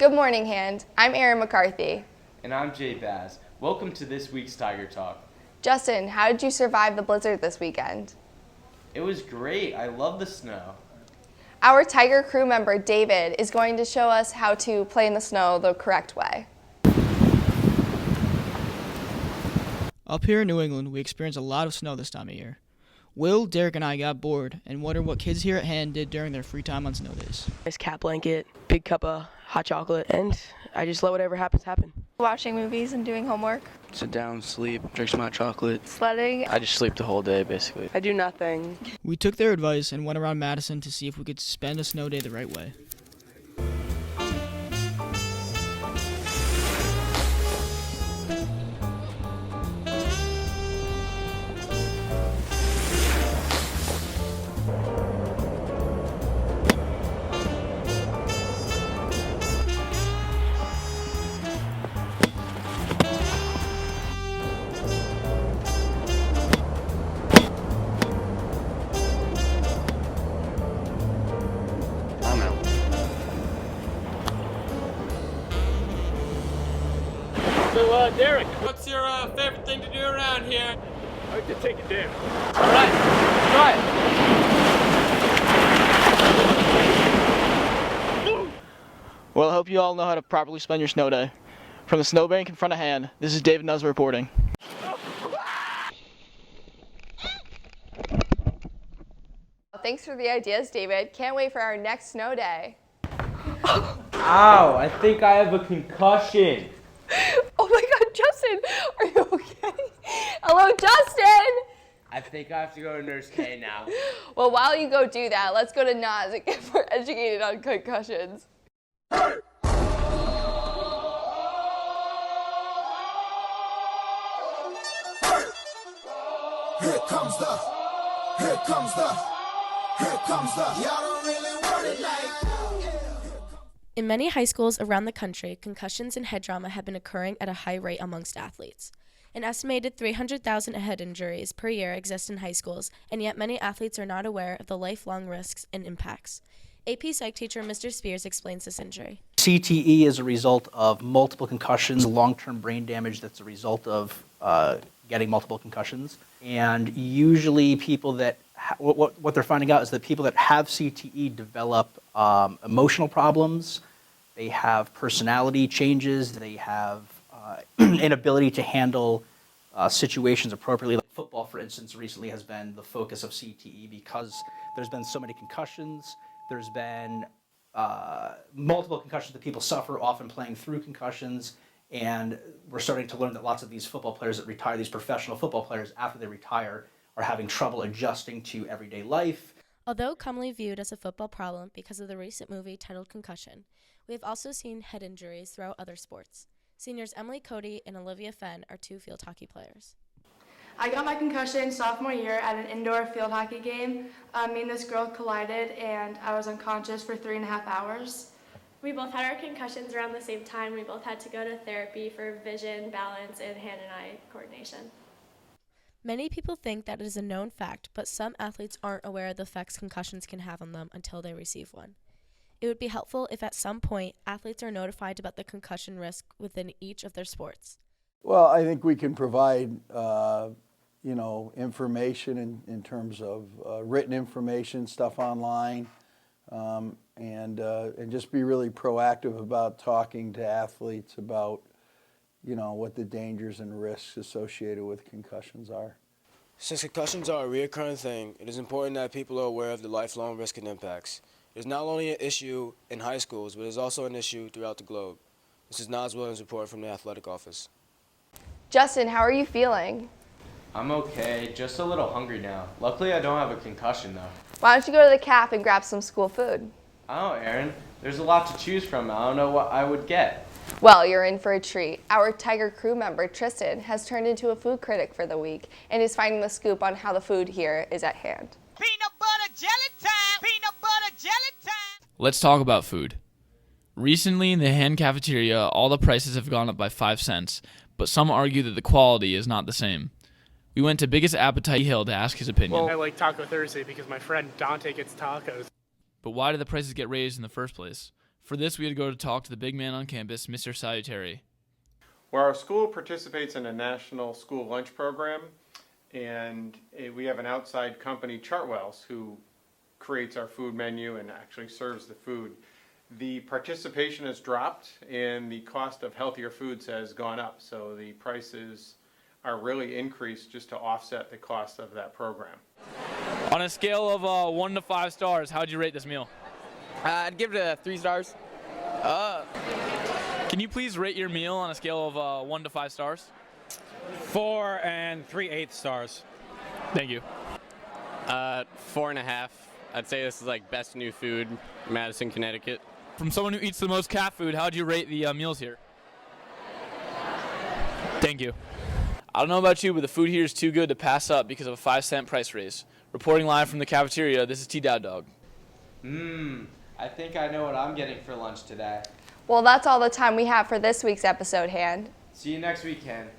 Good morning, Hand. I'm Erinn McCarthy. And I'm Jay Baz. Welcome to this week's Tiger Talk. Justin, how did you survive the blizzard this weekend? It was great. I love the snow. Our Tiger crew member, David, is going to show us how to play in the snow the correct way. Up here in New England, we experience a lot of snow this time of year. Will, Derek, and I got bored and wondered what kids here at Hand did during their free time on snow days. Nice cat blanket, big cup of hot chocolate, and I just let whatever happens happen. Watching movies and doing homework. Sit down, sleep, drink some hot chocolate. Sledding. I just sleep the whole day, basically. I do nothing. We took their advice and went around Madison to see if we could spend a snow day the right way. So, Derek, what's your favorite thing to do around here? I like to take it down. All right, try it. Well, I hope you all know how to properly spend your snow day. From the snowbank in front of Hand, this is David Nuzz reporting. Thanks for the ideas, David. Can't wait for our next snow day. Ow, I think I have a concussion. Oh my God, Justin, are you okay? Hello, Justin! I think I have to go to Nurse K now. Well, while you go do that, let's go to Naz and get more educated on concussions. Here comes the, y'all don't really want it like. In many high schools around the country, concussions and head trauma have been occurring at a high rate amongst athletes. An estimated 300,000 head injuries per year exist in high schools, and yet many athletes are not aware of the lifelong risks and impacts. AP Psych teacher Mr. Spears explains this injury. CTE is a result of multiple concussions, long-term brain damage that's a result of getting multiple concussions. And usually people that, what they're finding out is that people that have CTE develop emotional problems, they have personality changes, they have inability to handle situations appropriately. Like football, for instance, recently has been the focus of CTE because there's been so many concussions. There's been multiple concussions that people suffer, often playing through concussions. And we're starting to learn that lots of these football players that retire, these professional football players, after they retire, are having trouble adjusting to everyday life. Although commonly viewed as a football problem because of the recent movie titled Concussion, we have also seen head injuries throughout other sports. Seniors Emily Cody and Olivia Fenn are two field hockey players. I got my concussion sophomore year at an indoor field hockey game. Me and this girl collided and I was unconscious for 3.5 hours. We both had our concussions around the same time. We both had to go to therapy for vision, balance, and hand and eye coordination. Many people think that it is a known fact, but some athletes aren't aware of the effects concussions can have on them until they receive one. It would be helpful if at some point athletes are notified about the concussion risk within each of their sports. Well, I think we can provide information in terms of written information, stuff online, and just be really proactive about talking to athletes about, what the dangers and risks associated with concussions are. Since concussions are a recurring thing, it is important that people are aware of the lifelong risk and impacts. It is not only an issue in high schools, but it is also an issue throughout the globe. This is Nas Williams' report from the athletic office. Justin, how are you feeling? I'm okay, just a little hungry now. Luckily, I don't have a concussion, though. Why don't you go to the caf and grab some school food? Oh, Erinn, there's a lot to choose from. I don't know what I would get. Well, you're in for a treat. Our Tiger crew member, Tristan, has turned into a food critic for the week and is finding the scoop on how the food here is at Hand. Peanut butter jelly time! Peanut butter jelly time! Let's talk about food. Recently in the Hand cafeteria, all the prices have gone up by 5 cents, but some argue that the quality is not the same. We went to Biggest Appetite Hill to ask his opinion. Well, I like Taco Thursday because my friend Dante gets tacos. But why did the prices get raised in the first place? For this, we had to go to talk to the big man on campus, Mr. Salutary. Well, our school participates in a national school lunch program, and we have an outside company, Chartwells, who creates our food menu and actually serves the food. The participation has dropped and the cost of healthier foods has gone up, so the prices are really increased just to offset the cost of that program. On a scale of 1 to 5 stars, how would you rate this meal? I'd give it 3 stars. Can you please rate your meal on a scale of 1 to 5 stars? 4 3/8 stars. Thank you. 4.5. I'd say this is like best new food, Madison, Connecticut. From someone who eats the most cat food, how would you rate the meals here? Thank you. I don't know about you, but the food here is too good to pass up because of a 5-cent price raise. Reporting live from the cafeteria, this is T-Dad Dog. I think I know what I'm getting for lunch today. Well, that's all the time we have for this week's episode, Hand. See you next weekend.